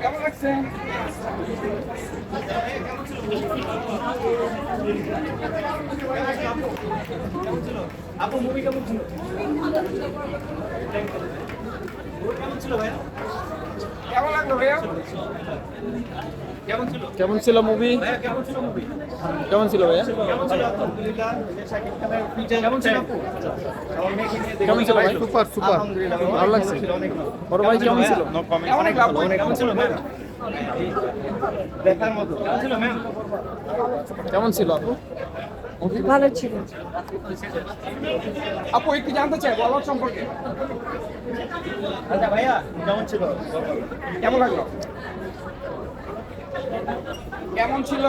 কেমন লাগছে? আপু মুভি কেমন ছিল? কেমন ছিল ভাইয়া? কেমন লাগলো ভাইয়া? কেমন ছিল মুভি? কেমন ছিল মুভি? কেমন ছিল ভাইয়া? কেমন ছিল আলহামদুলিল্লাহ। শাকিব খানের ফিচার কেমন ছিল আপু? কেমন ছিল ভাই? সুপার সুপার আলহামদুলিল্লাহ ভালো লাগছে? বড় ভাই কেমন ছিল? অনেক ভালো, অনেক কেমন ছিল ম্যাম? দেখার মতো কেমন ছিল ম্যাম? কেমন ছিল আপু? ভালো ছিল। আপু একটু জানতে চাই বলার সম্পর্কে। আচ্ছা ভাইয়া কেমন ছিল? কেমন লাগলো? কেমন ছিল?